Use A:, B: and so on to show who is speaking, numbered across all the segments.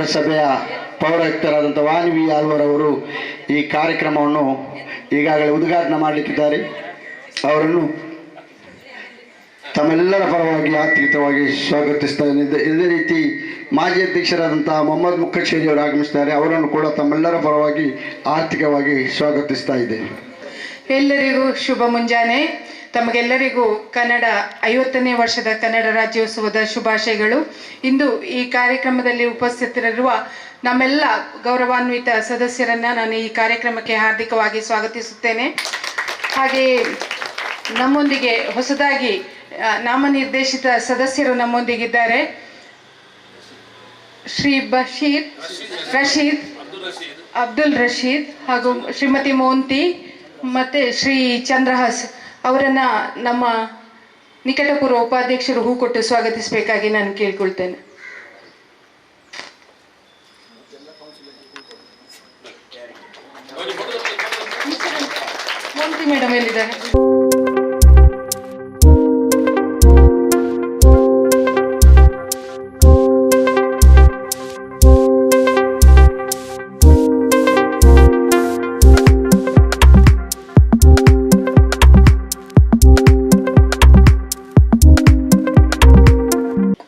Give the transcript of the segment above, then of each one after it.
A: ನಗರಸಭೆಯ ಪೌರಾಯುಕ್ತರಾದಂಥ ವಾಣಿ ಆಳ್ವರವರು ಈ ಕಾರ್ಯಕ್ರಮವನ್ನು ಈಗಾಗಲೇ ಉದ್ಘಾಟನೆ ಮಾಡಲಿಕ್ಕಿದ್ದಾರೆ. ಅವರನ್ನು ತಮ್ಮೆಲ್ಲರ ಪರವಾಗಿ ಆರ್ಥಿಕವಾಗಿ ಸ್ವಾಗತಿಸ್ತಾ ಇದ್ದೇನೆ. ಇದೇ ರೀತಿ ಮಾಜಿ ಅಧ್ಯಕ್ಷರಾದಂಥ ಮೊಹಮ್ಮದ್ ಮುಕ್ಕಚೇರಿ ಅವರು ಆಗಮಿಸ್ತಾರೆ. ಅವರನ್ನು ಕೂಡ ತಮ್ಮೆಲ್ಲರ ಪರವಾಗಿ ಆರ್ಥಿಕವಾಗಿ ಸ್ವಾಗತಿಸ್ತಾ ಇದ್ದೇನೆ.
B: ಎಲ್ಲರಿಗೂ ಶುಭ ಮುಂಜಾನೆ. ತಮಗೆಲ್ಲರಿಗೂ ಕನ್ನಡ 50ನೇ ವರ್ಷದ ಕನ್ನಡ ರಾಜ್ಯೋತ್ಸವದ ಶುಭಾಶಯಗಳು. ಇಂದು ಈ ಕಾರ್ಯಕ್ರಮದಲ್ಲಿ ಉಪಸ್ಥಿತರಿರುವ ನಮ್ಮೆಲ್ಲ ಗೌರವಾನ್ವಿತ ಸದಸ್ಯರನ್ನು ನಾನು ಈ ಕಾರ್ಯಕ್ರಮಕ್ಕೆ ಹಾರ್ದಿಕವಾಗಿ ಸ್ವಾಗತಿಸುತ್ತೇನೆ. ಹಾಗೆಯೇ ನಮ್ಮೊಂದಿಗೆ ಹೊಸದಾಗಿ ನಾಮನಿರ್ದೇಶಿತ ಸದಸ್ಯರು ನಮ್ಮೊಂದಿಗಿದ್ದಾರೆ. ಶ್ರೀ ಅಬ್ದುಲ್ ರಶೀದ್ ಹಾಗೂ ಶ್ರೀಮತಿ ಮೋಂತಿ ಮತ್ತು ಶ್ರೀ ಚಂದ್ರಹಾಸ್ ಅವರನ್ನು ನಮ್ಮ ನಿಕಟಪೂರ್ವ ಉಪಾಧ್ಯಕ್ಷರು ಹೂ ಕೊಟ್ಟು ಸ್ವಾಗತಿಸಬೇಕಾಗಿ ನಾನು ಕೇಳ್ಕೊಳ್ತೇನೆ. ಮೋಂತಿ ಮೇಡಮ್ ಎಲ್ಲಿದ್ದಾರೆ?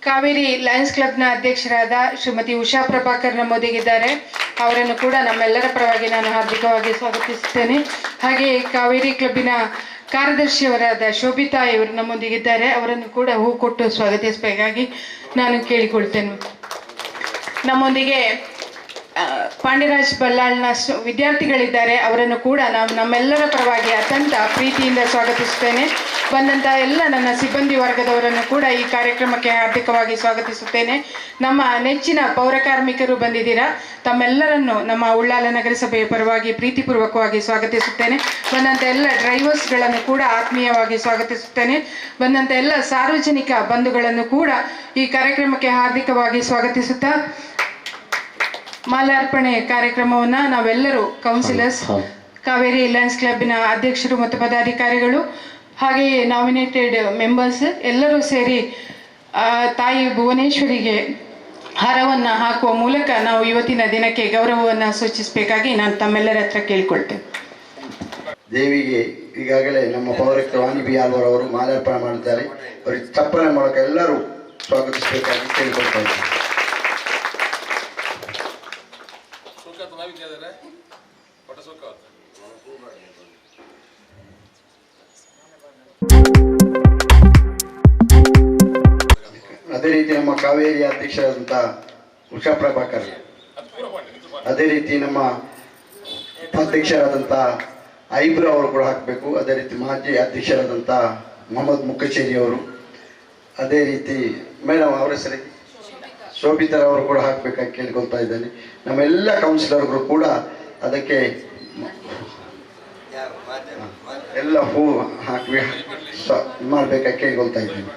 B: ಕಾವೇರಿ ಲಯನ್ಸ್ ಕ್ಲಬ್ನ ಅಧ್ಯಕ್ಷರಾದ ಶ್ರೀಮತಿ ಉಷಾ ಪ್ರಭಾಕರ್ ನಮ್ಮೊಂದಿಗಿದ್ದಾರೆ. ಅವರನ್ನು ಕೂಡ ನಮ್ಮೆಲ್ಲರ ಪರವಾಗಿ ನಾನು ಹಾರ್ದಿಕವಾಗಿ ಸ್ವಾಗತಿಸುತ್ತೇನೆ. ಹಾಗೆಯೇ ಕಾವೇರಿ ಕ್ಲಬ್ಬಿನ ಕಾರ್ಯದರ್ಶಿಯವರಾದ ಶೋಭಿತಾ ಇವರು ನಮ್ಮೊಂದಿಗಿದ್ದಾರೆ. ಅವರನ್ನು ಕೂಡ ಹೂ ಕೊಟ್ಟು ಸ್ವಾಗತಿಸಬೇಕಾಗಿ ನಾನು ಕೇಳಿಕೊಳ್ತೇನೆ. ನಮ್ಮೊಂದಿಗೆ ಪಾಂಡ್ಯರಾಜ್ ಬಲ್ಲಾಳ್ನ ವಿದ್ಯಾರ್ಥಿಗಳಿದ್ದಾರೆ. ಅವರನ್ನು ಕೂಡ ನಾನು ನಮ್ಮೆಲ್ಲರ ಪರವಾಗಿ ಅತ್ಯಂತ ಪ್ರೀತಿಯಿಂದ ಸ್ವಾಗತಿಸುತ್ತೇನೆ. ಬಂದಂಥ ಎಲ್ಲ ನನ್ನ ಸಿಬ್ಬಂದಿ ವರ್ಗದವರನ್ನು ಕೂಡ ಈ ಕಾರ್ಯಕ್ರಮಕ್ಕೆ ಹಾರ್ದಿಕವಾಗಿ ಸ್ವಾಗತಿಸುತ್ತೇನೆ. ನಮ್ಮ ನೆಚ್ಚಿನ ಪೌರ ಕಾರ್ಮಿಕರು ಬಂದಿದ್ದೀರಾ. ತಮ್ಮೆಲ್ಲರನ್ನು ನಮ್ಮ ಉಳ್ಳಾಲ ನಗರಸಭೆಯ ಪರವಾಗಿ ಪ್ರೀತಿಪೂರ್ವಕವಾಗಿ ಸ್ವಾಗತಿಸುತ್ತೇನೆ. ಬಂದಂಥ ಎಲ್ಲ ಡ್ರೈವರ್ಸ್ಗಳನ್ನು ಕೂಡ ಆತ್ಮೀಯವಾಗಿ ಸ್ವಾಗತಿಸುತ್ತೇನೆ. ಬಂದಂಥ ಎಲ್ಲ ಸಾರ್ವಜನಿಕ ಬಂಧುಗಳನ್ನು ಕೂಡ ಈ ಕಾರ್ಯಕ್ರಮಕ್ಕೆ ಹಾರ್ದಿಕವಾಗಿ ಸ್ವಾಗತಿಸುತ್ತಾ ಮಾಲಾರ್ಪಣೆ ಕಾರ್ಯಕ್ರಮವನ್ನು ನಾವೆಲ್ಲರೂ ಕೌನ್ಸಿಲರ್ಸ್, ಕಾವೇರಿ ಲಯನ್ಸ್ ಕ್ಲಬ್ಬಿನ ಅಧ್ಯಕ್ಷರು ಮತ್ತು ಪದಾಧಿಕಾರಿಗಳು ಹಾಗೆಯೇ ನಾಮಿನೇಟೆಡ್ ಮೆಂಬರ್ಸ್ ಎಲ್ಲರೂ ಸೇರಿ ತಾಯಿ ಭುವನೇಶ್ವರಿಗೆ ಹಾರವನ್ನು ಹಾಕುವ ಮೂಲಕ ನಾವು ಇವತ್ತಿನ ದಿನಕ್ಕೆ ಗೌರವವನ್ನು ಸೂಚಿಸಬೇಕಾಗಿ ನಾನು ತಮ್ಮೆಲ್ಲರ ಹತ್ರ ಕೇಳಿಕೊಳ್ತೇನೆ.
A: ದೇವಿಗೆ ಈಗಾಗಲೇ ನಮ್ಮ ಪೌರಾಯುಕ್ತ ವಾಣಿ ಬಿ ಆಳ್ವರ್ ಅವರು ಮಾಲಾರ್ಪಣೆ ಮಾಡಿದ್ದಾರೆ. ಅವರಿಗೆ ಚಪ್ಪಲ ಮೂಲಕ ಎಲ್ಲರೂ ಸ್ವಾಗತಿಸಬೇಕಾಗಿ ಕೇಳಿಕೊಳ್ತಾ ಇದ್ದಾರೆ. ಅದೇ ರೀತಿ ನಮ್ಮ ಕಾವೇರಿ ಅಧ್ಯಕ್ಷರಾದಂಥ ಉಷಾ ಪ್ರಭಾಕರ್, ಅದೇ ರೀತಿ ನಮ್ಮ ಉಪಾಧ್ಯಕ್ಷರಾದಂಥ ಐಬ್ರೋ ಅವರು ಕೂಡ ಹಾಕಬೇಕು. ಅದೇ ರೀತಿ ಮಾಜಿ ಅಧ್ಯಕ್ಷರಾದಂಥ ಮೊಹಮ್ಮದ್ ಮುಕ್ಕಚೇರಿ ಅವರು, ಅದೇ ರೀತಿ ಮೇಡಮ್ ಅವರ ಹೆಸರು ಶೋಭಿತರವರು ಕೂಡ ಹಾಕಬೇಕಾಗಿ ಕೇಳ್ಕೊಳ್ತಾ ಇದ್ದೇನೆ. ನಮ್ಮೆಲ್ಲ ಕೌನ್ಸಿಲರ್ಗಳು ಕೂಡ ಅದಕ್ಕೆ ಎಲ್ಲ ಹೂ ಹಾಕಿ ಮಾಡಬೇಕಾಗಿ ಕೇಳ್ಕೊಳ್ತಾ ಇದ್ದೇನೆ.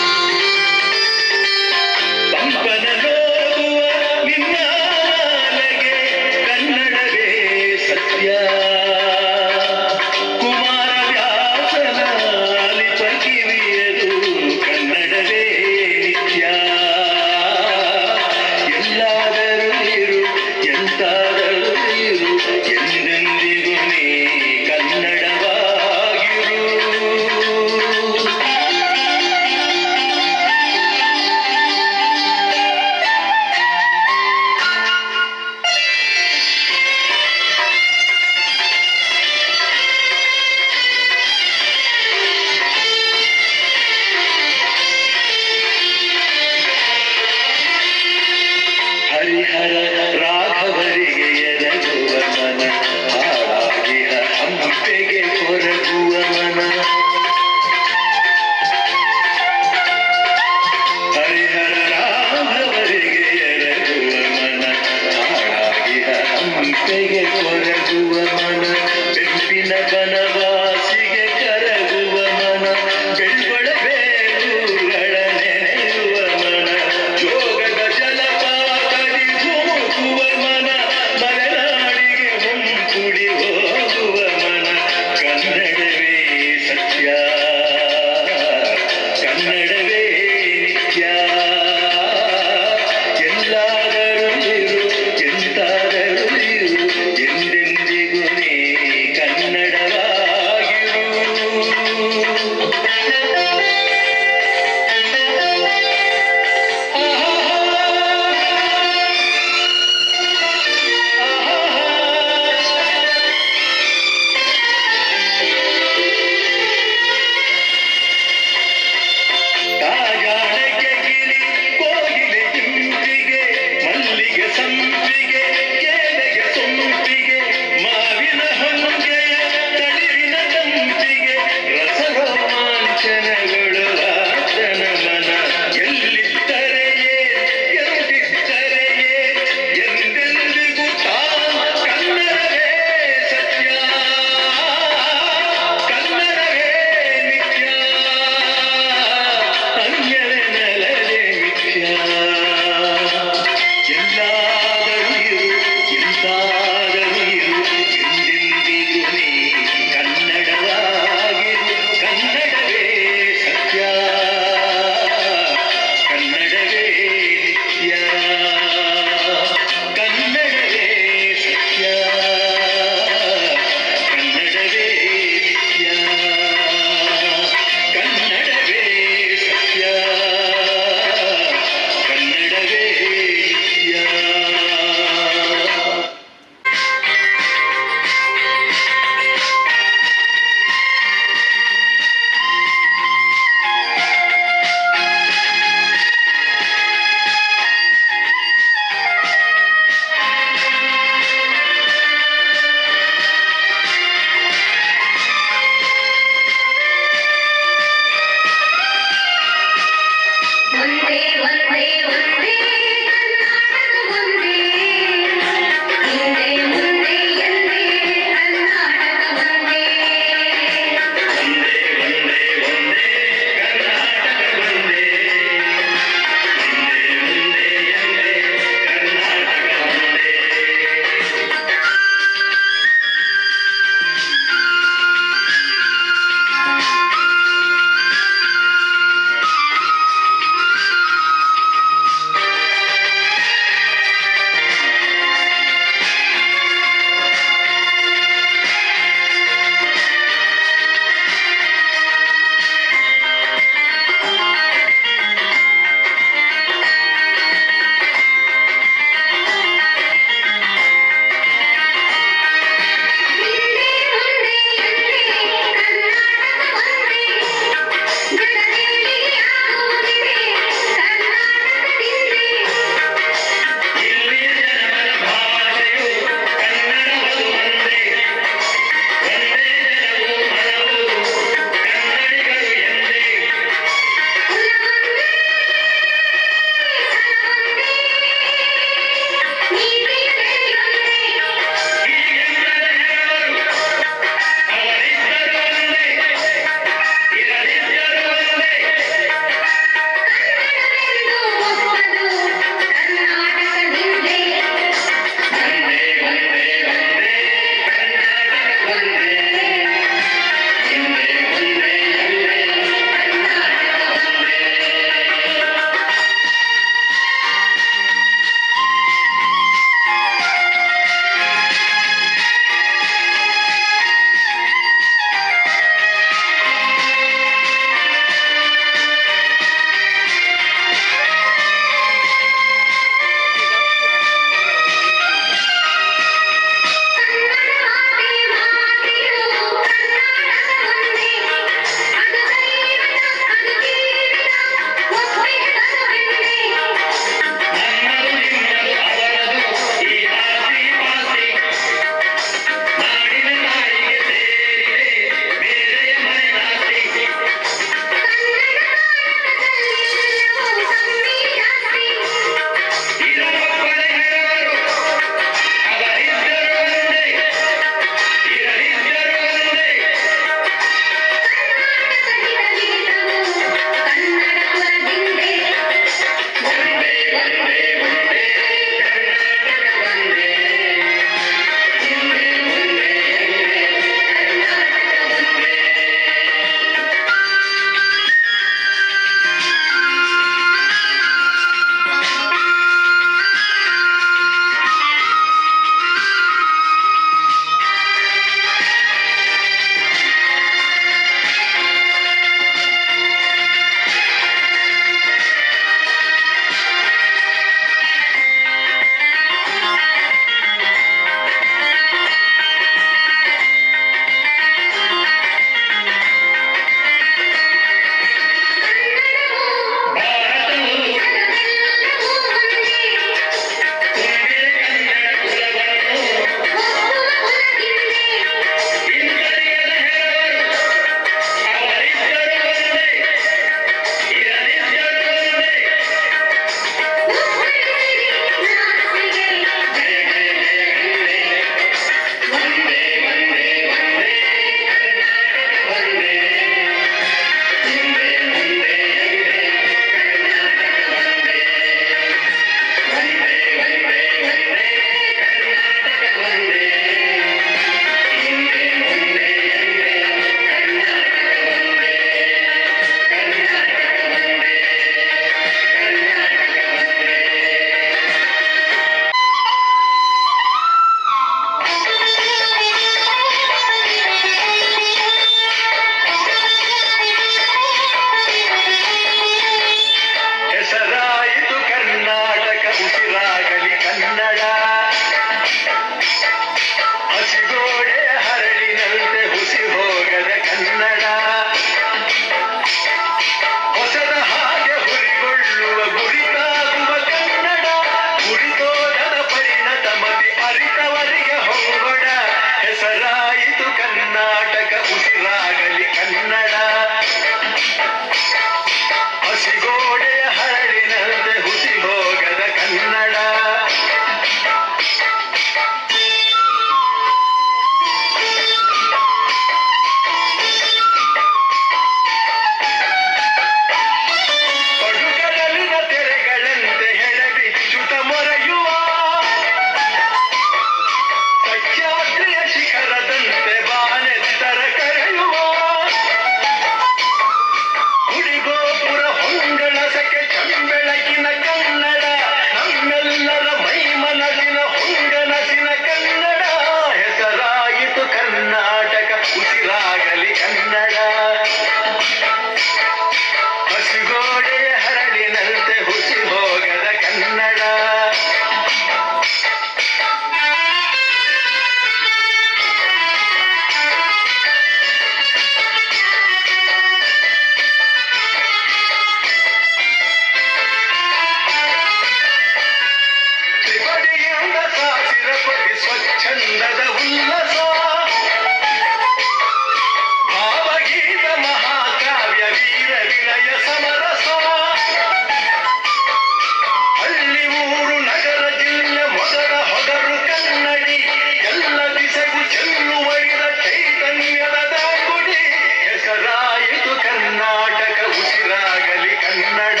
C: ಕರ್ನಾಟಕ ಉಸಿರಾಗಲಿ ಕನ್ನಡ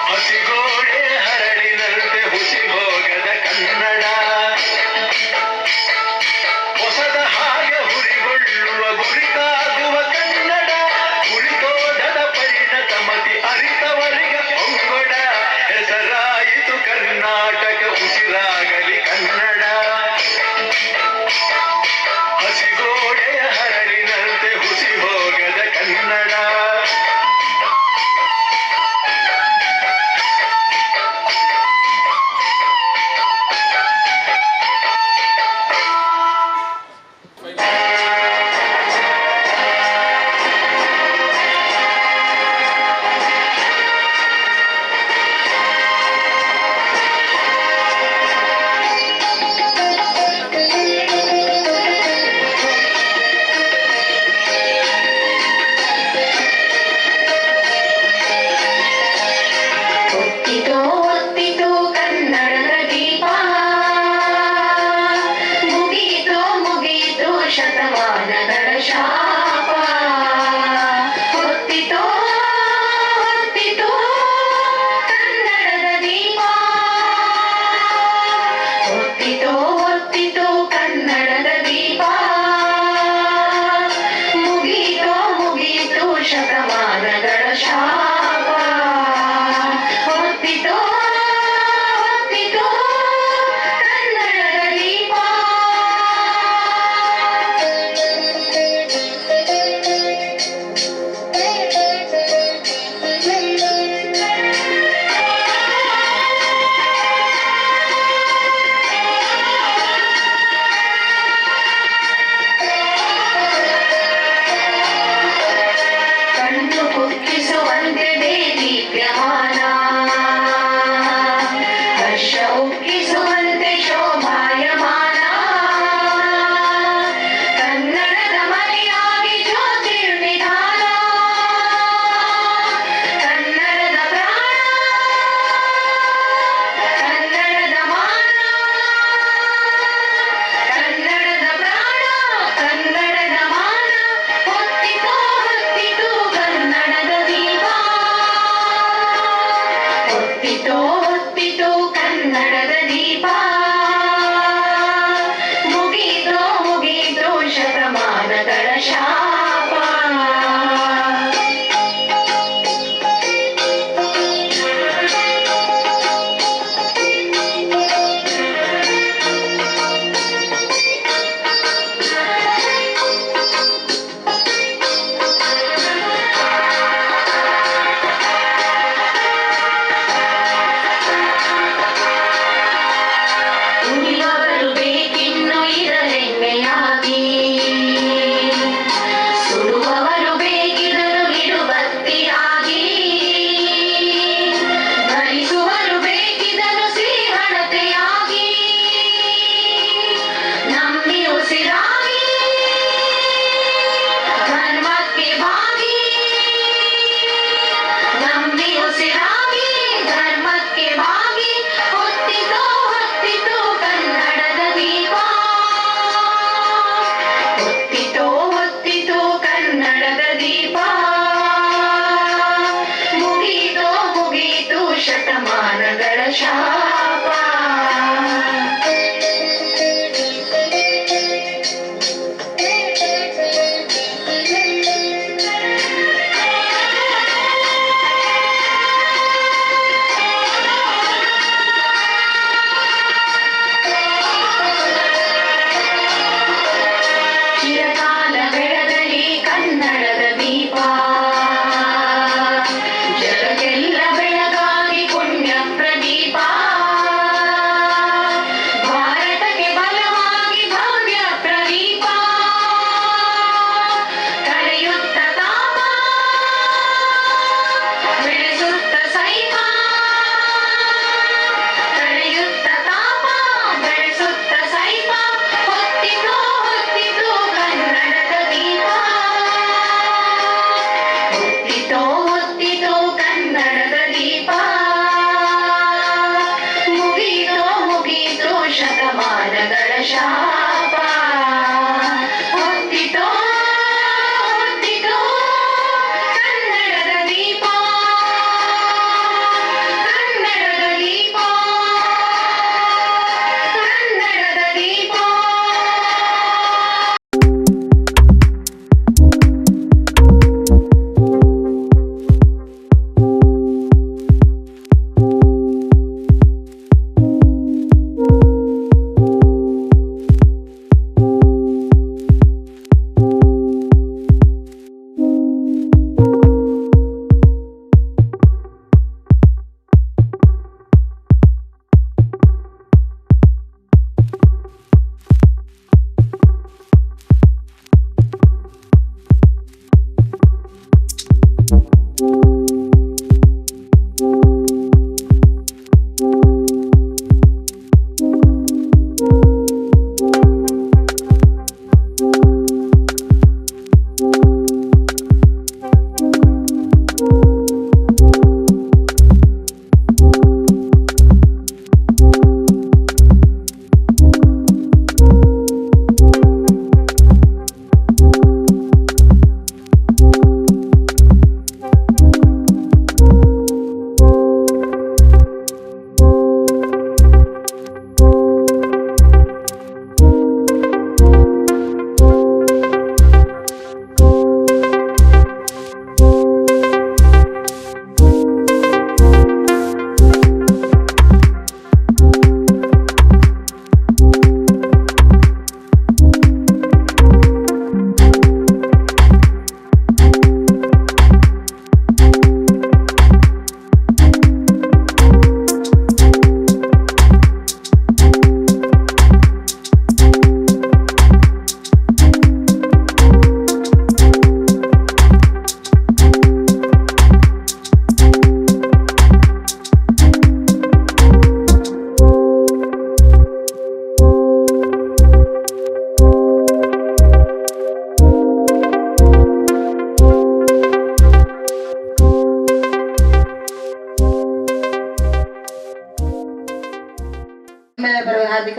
C: ಹಸಿಗೋಡೆ ಹರಳಿನಂತೆ ಹುಸಿ ಹೋಗದ ಕನ್ನಡ ಹೊಸದ ಹಾಗೆ ಹುರಿಗೊಳ್ಳುವ ಗುರಿಕಾಗುವ ಕನ್ನಡ ಗುರಿತೋದದ ಪರಿಣತ ಮತಿ ಅರಿತವರಿಗೆ ಪಂಗಡ ಹೆಸರಾಯಿತು ಕರ್ನಾಟಕ ಉಸಿರಾಗಲಿ ಕನ್ನಡ ಹಸಿಗೋಡೆಯ ಹರಳಿನಂತೆ ಹುಸಿ ಹೋಗದ ಕನ್ನಡ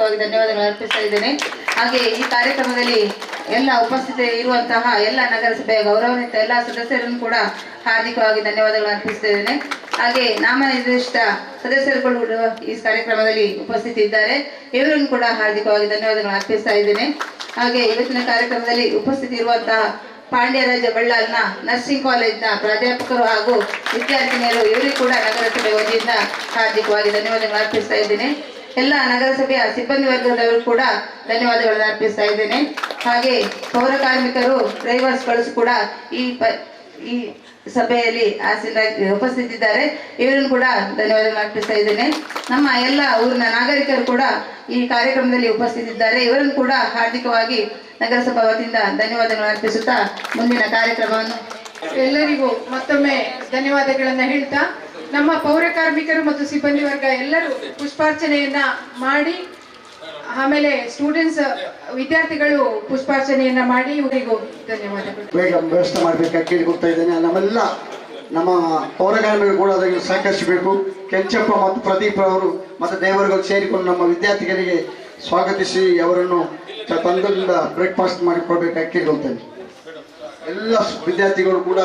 D: ಹಾರ್ದಿಕವಾಗಿ ಧನ್ಯವಾದಗಳು ಅರ್ಪಿಸ್ತಾ ಇದ್ದೇನೆ. ಹಾಗೆ ಈ ಕಾರ್ಯಕ್ರಮದಲ್ಲಿ ಎಲ್ಲ ಉಪಸ್ಥಿತಿ ಇರುವಂತಹ ಎಲ್ಲ ನಗರಸಭೆಯ ಗೌರವಾನ್ವಿತ ಎಲ್ಲ ಸದಸ್ಯರನ್ನು ಕೂಡ ಹಾರ್ದಿಕವಾಗಿ ಧನ್ಯವಾದಗಳು ಅರ್ಪಿಸ್ತಾ ಇದ್ದೇನೆ. ಹಾಗೆ ನಾಮನಿರ್ದೇಶಿತ ಸದಸ್ಯರುಗಳು ಈ ಕಾರ್ಯಕ್ರಮದಲ್ಲಿ ಉಪಸ್ಥಿತಿ ಇದ್ದಾರೆ, ಇವರನ್ನು ಕೂಡ ಹಾರ್ದಿಕವಾಗಿ ಧನ್ಯವಾದಗಳು ಅರ್ಪಿಸ್ತಾ ಇದ್ದೇನೆ. ಹಾಗೆ ಇವತ್ತಿನ ಕಾರ್ಯಕ್ರಮದಲ್ಲಿ ಉಪಸ್ಥಿತಿ ಇರುವಂತಹ ಪಾಂಡ್ಯರಾಜ ಬಳ್ಳಾಲ್ನ ನರ್ಸಿಂಗ್ ಕಾಲೇಜ್ನ ಪ್ರಾಧ್ಯಾಪಕರು ಹಾಗೂ ವಿದ್ಯಾರ್ಥಿನಿಯರು, ಇವರಿಗೂ ಕೂಡ ನಗರಸಭೆ ವತಿಯಿಂದ ಹಾರ್ದಿಕವಾಗಿ ಧನ್ಯವಾದಗಳು ಅರ್ಪಿಸ್ತಾ ಇದ್ದೇನೆ. ಎಲ್ಲ ನಗರಸಭೆಯ ಸಿಬ್ಬಂದಿ ವರ್ಗದವರು ಕೂಡ ಧನ್ಯವಾದಗಳನ್ನು ಅರ್ಪಿಸ್ತಾ ಇದ್ದೇನೆ. ಹಾಗೆ ಪೌರ ಕಾರ್ಮಿಕರು, ಡ್ರೈವರ್ಸ್ಗಳು ಕೂಡ ಈ ಸಭೆಯಲ್ಲಿ ಉಪಸ್ಥಿತಿದ್ದಾರೆ, ಇವರನ್ನು ಕೂಡ ಧನ್ಯವಾದಗಳು ಅರ್ಪಿಸ್ತಾ ಇದ್ದೇನೆ. ನಮ್ಮ ಎಲ್ಲ ಊರಿನ ನಾಗರಿಕರು ಕೂಡ ಈ ಕಾರ್ಯಕ್ರಮದಲ್ಲಿ ಉಪಸ್ಥಿತಿದ್ದಾರೆ, ಇವರನ್ನು ಕೂಡ ಹಾರ್ದಿಕವಾಗಿ ನಗರಸಭಾ ವತಿಯಿಂದ ಧನ್ಯವಾದಗಳು ಅರ್ಪಿಸುತ್ತಾ ಮುಂದಿನ ಕಾರ್ಯಕ್ರಮವನ್ನು
B: ಎಲ್ಲರಿಗೂ ಮತ್ತೊಮ್ಮೆ ಧನ್ಯವಾದಗಳನ್ನು ಹೇಳ್ತಾ, ನಮ್ಮ ಪೌರ ಕಾರ್ಮಿಕರು ಮತ್ತು ಸಿಬ್ಬಂದಿ ವರ್ಗ ಎಲ್ಲರೂ ಪುಷ್ಪಾರ್ಚನೆಯನ್ನ ಮಾಡಿ, ಆಮೇಲೆ ಸ್ಟೂಡೆಂಟ್ಸ್ ವಿದ್ಯಾರ್ಥಿಗಳು ಪುಷ್ಪಾರ್ಚನೆಯನ್ನ ಮಾಡಿ, ಇವರಿಗೂ ಧನ್ಯವಾದಗಳು.
A: ಬೇಗ ವ್ಯವಸ್ಥೆ ಮಾಡಬೇಕಾಗಿ ಕೇಳಿಕೊಳ್ತಾ ಇದ್ದೇನೆ. ನಮ್ಮ ಪೌರ ಕಾರ್ಮಿಕರು ಕೂಡ ಅದನ್ನು ಸಹಕರಿಸಬೇಕು. ಕೆಂಚಪ್ಪ ಮತ್ತು ಪ್ರದೀಪ್ ಅವರು ಮತ್ತು ದೇವರುಗಳು ಸೇರಿಕೊಂಡು ನಮ್ಮ ವಿದ್ಯಾರ್ಥಿಗಳಿಗೆ ಸ್ವಾಗತಿಸಿ ಅವರನ್ನು ತಂಡದಿಂದ ಬ್ರೇಕ್ಫಾಸ್ಟ್ ಮಾಡಿಕೊಡ್ಬೇಕಾಗಿ ಕೇಳಿಕೊಳ್ತೇನೆ. ಎಲ್ಲ ವಿದ್ಯಾರ್ಥಿಗಳು ಕೂಡ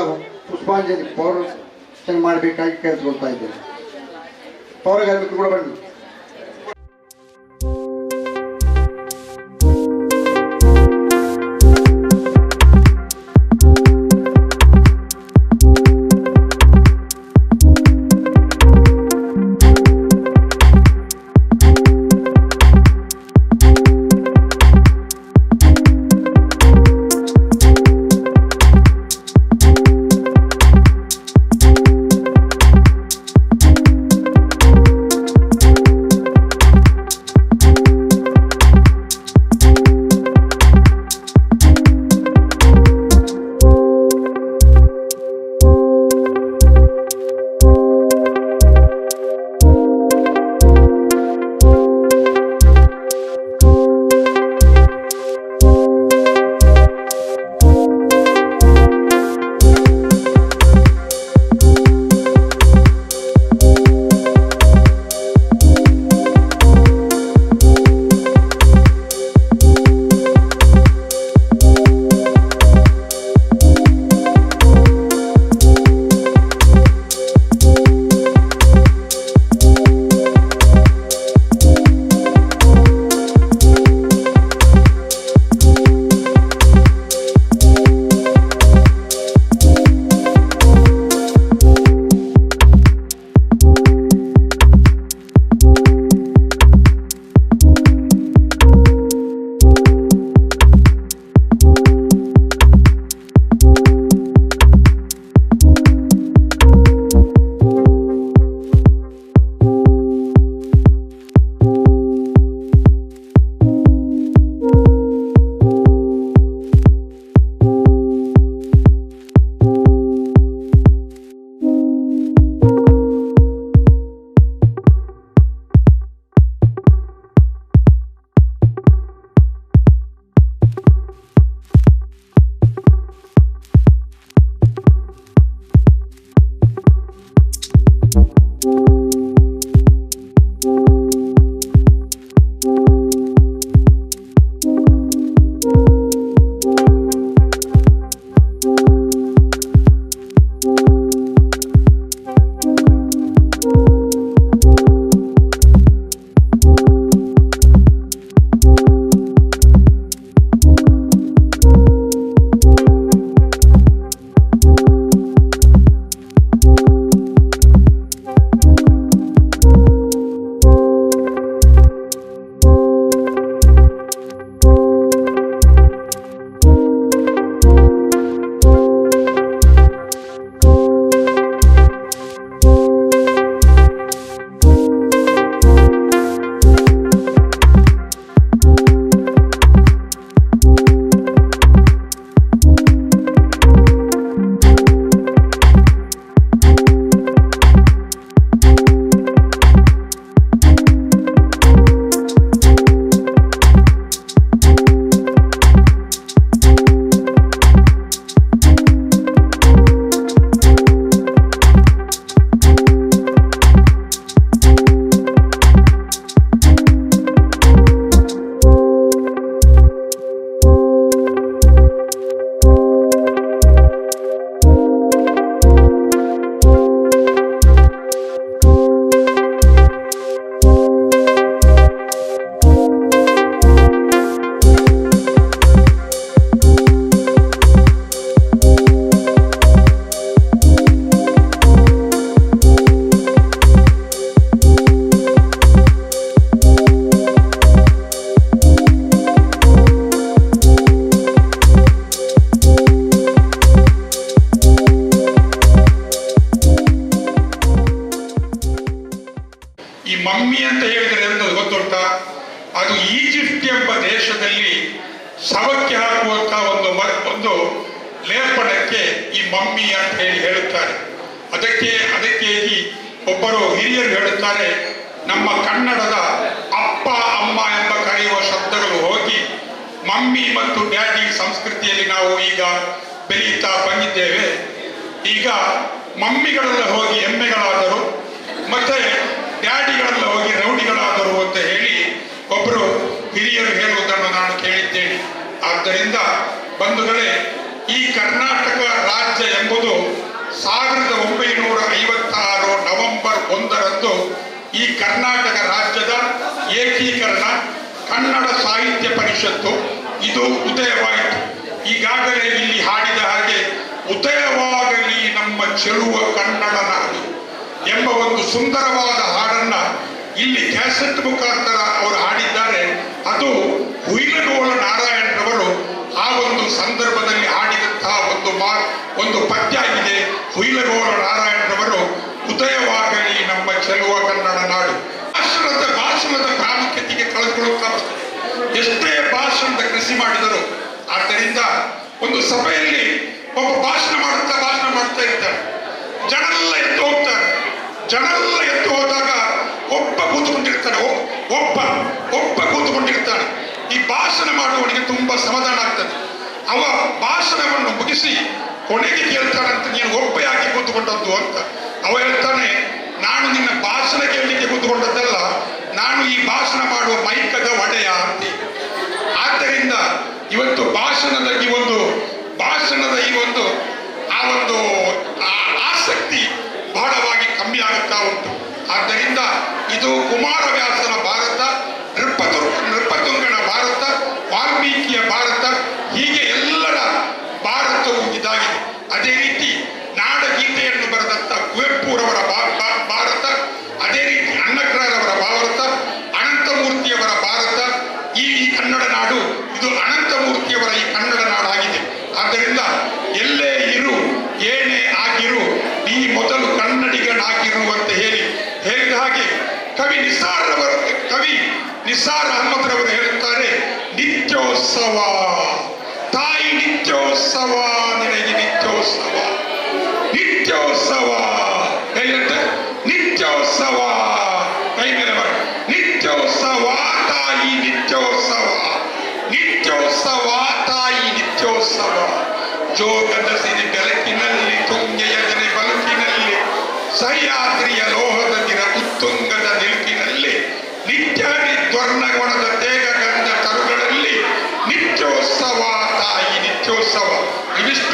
A: ಪುಷ್ಪಾಂಜಲಿ ಪೌರಾರ್ಚನೆ ಮಾಡಬೇಕಾಗಿ ಕೇಳಿಕೊಳ್ತಾ ಇದ್ದೇನೆ. ಪೌರ ಕಾರ್ಮಿಕರು ಕೂಡ ಬನ್ನಿ.
E: ಮಮ್ಮಿ ಅಂತ ಹೇಳುತ್ತಾರೆ. ಅದಕ್ಕೆ ಈ ಒಬ್ಬರು ಹಿರಿಯರು ಹೇಳುತ್ತಾರೆ, ನಮ್ಮ ಕನ್ನಡದ ಅಪ್ಪ ಅಮ್ಮ ಎಂಬ ಕರೆಯುವ ಶಬ್ದಗಳು ಹೋಗಿ ಮಮ್ಮಿ ಮತ್ತು ಡ್ಯಾಡಿ ಸಂಸ್ಕೃತಿಯಲ್ಲಿ ನಾವು ಈಗ ಬೆಳೆಯುತ್ತಾ ಬಂದಿದ್ದೇವೆ. ಈಗ ಮಮ್ಮಿಗಳೆಲ್ಲ ಹೋಗಿ ಎಮ್ಮೆಗಳಾದರು, ಮತ್ತೆ ಡ್ಯಾಡಿಗಳೆಲ್ಲ ಹೋಗಿ ರೌಡಿಗಳಾದರು ಅಂತ ಹೇಳಿ ಒಬ್ಬರು ಹಿರಿಯರು ಹೇಳುವುದನ್ನು ನಾನು ಕೇಳಿದ್ದೇನೆ. ಆದ್ದರಿಂದ ಬಂಧುಗಳೇ, ಈ ಕರ್ನಾಟಕ ರಾಜ್ಯ ಎಂಬುದು 1956 ನವೆಂಬರ್ 1ರಂದು ಈ ಕರ್ನಾಟಕ ರಾಜ್ಯದ ಏಕೀಕರಣ ಕನ್ನಡ ಸಾಹಿತ್ಯ ಪರಿಷತ್ತು ಇದು ಉದಯವಾಯಿತು. ಈಗಾಗಲೇ ಇಲ್ಲಿ ಹಾಡಿದ ಹಾಗೆ ಉದಯವಾಗಲಿ ನಮ್ಮ ಚೆಲುವ ಕನ್ನಡ ನಾಡು ಎಂಬ ಒಂದು ಸುಂದರವಾದ ಹಾಡನ್ನ ಇಲ್ಲಿ ಕ್ಯಾಸೆಟ್ ಮುಖಾಂತರ ಅವರು ಹಾಡಿದ್ದಾರೆ. ಅದು ಹುಯಿಲಗೋಳ ನಾರಾಯಣರವರು ಆ ಒಂದು ಸಂದರ್ಭದಲ್ಲಿ ಹಾಡಿದಂತಹ ಒಂದು ಪದ್ಯ ಆಗಿದೆ. ಹುಯಿಲಗೋಳ ನಾರಾಯಣರವರು ಉದಯವಾಗಲಿ ನಮ್ಮ ಚೆಲುವ ಕನ್ನಡ ನಾಡು. ಭಾಷಣದ ಪ್ರಾಮುಖ್ಯತೆಗೆ ಕಳೆದುಕೊಳ್ಳುತ್ತಾ ಬರ್ತದೆ, ಎಷ್ಟೇ ಭಾಷಣದ ಕೃಷಿ ಮಾಡಿದರು. ಆದ್ದರಿಂದ ಒಂದು ಸಭೆಯಲ್ಲಿ ಒಬ್ಬ ಭಾಷಣ ಮಾಡ್ತಾ ಇರ್ತಾರೆ, ಜನರೆಲ್ಲ ಎದ್ದು ಹೋದಾಗ ಒಬ್ಬ ಕೂತ್ಕೊಂಡಿರ್ತಾನೆ. ಈ ಭಾಷಣ ಮಾಡುವವನಿಗೆ ತುಂಬಾ ಸಮಾಧಾನ ಆಗ್ತದೆ. ಅವ ಭಾಷಣವನ್ನು ಮುಗಿಸಿ ಕೊನೆಗೆ ಕೇಳ್ತಾನಂತ, ನೀನು ಒಬ್ಬ ಯಾಕೆ ಕೂತ್ಕೊಂಡದ್ದು ಅಂತ. ಅವ ಹೇಳ್ತಾನೆ, ನಾನು ನಿನ್ನ ಭಾಷಣ ಕೇಳಲಿಕ್ಕೆ ಕೂತ್ಕೊಂಡದ್ದಲ್ಲ, ನಾನು ಈ ಭಾಷಣ ಮಾಡುವ ಮೈಕದ ಒಡೆಯ ಅಂತ. ಆದ್ದರಿಂದ ಇವತ್ತು ಭಾಷಣದ ಈ ಒಂದು ಆಸಕ್ತಿ ಬಹಳವಾಗಿ ಕಮ್ಮಿ ಆಗುತ್ತಾ ಉಂಟು. ಆದ್ದರಿಂದ ಇದು ಕುಮಾರವ್ಯಾಸನ ಭಾರತ, ನೃಪತುಂಗನ ಭಾರತ, ವಾಲ್ಮೀಕಿಯ ಭಾರತ, ಹೀಗೆ ಎಲ್ಲರ ಭಾರತವು ಇದಾಗಿದೆ. ಅದೇ ರೀತಿ ನಾಡಗೀತೆಯನ್ನು ಬರೆದಂತ ಕುವೆಂಪುರವರ ಭಾರತ, ಅದೇ ರೀತಿ ಅನ್ನಕ್ರಾರವರ ಭಾರತ, ಅನಂತಮೂರ್ತಿಯವರ ಭಾರತ. ಈ ಕನ್ನಡ ನಾಡು ಇದು ಅನಂತಮೂರ್ತಿಯವರ ಈ ಕನ್ನಡ ನಾಡಾಗಿದೆ. ಆದ್ದರಿಂದ ಎಲ್ಲೇ ಇರು, ಏನೇ ಆಗಿರು, ನೀ ಮೊದಲು ಕನ್ನಡಿಗನಾಗಿರು ಅಂತ ಹೇಳಿದ ಹಾಗೆ ಕವಿ ನಿಸಾರ್ ಅಹಮದ್ರವರು ಹೇಳುತ್ತಾರೆ, ನಿತ್ಯೋತ್ಸವ ತಾಯಿ, ನಿತ್ಯೋತ್ಸವ ನಿನಗೆ ನಿತ್ಯೋತ್ಸವ, ನಿತ್ಯೋತ್ಸವ ಹೇಳುತ್ತೆ, ನಿತ್ಯೋತ್ಸವ ಕೈ ಮೇಲೆ ಬರ, ನಿತ್ಯೋತ್ಸವ ತಾಯಿ, ನಿತ್ಯೋತ್ಸವ, ನಿತ್ಯೋತ್ಸವ ತಾಯಿ, ನಿತ್ಯೋತ್ಸವ. ಜೋಗದ ಸಿರಿ ಬೆಳಕಿನಲ್ಲಿ, ತುಂಗೆಯ ದಿನ ಬಲುಕಿನಲ್ಲಿ, ಸಹ್ಯಾದ್ರಿಯ ಲೋಹದ ದಿನ ಉತ್ತುಂಗದ ನಿಲುಕಿನಲ್ಲಿ, ನಿತ್ಯಾದಿ ದ್ವರ್ಣಗೊಣದ ತೇಗ ಗಂಧ ತರುಗಳಲ್ಲಿ, ನಿತ್ಯೋತ್ಸವ ತಾಯಿ, ನಿತ್ಯೋತ್ಸವ. ಇವಿಷ್ಟು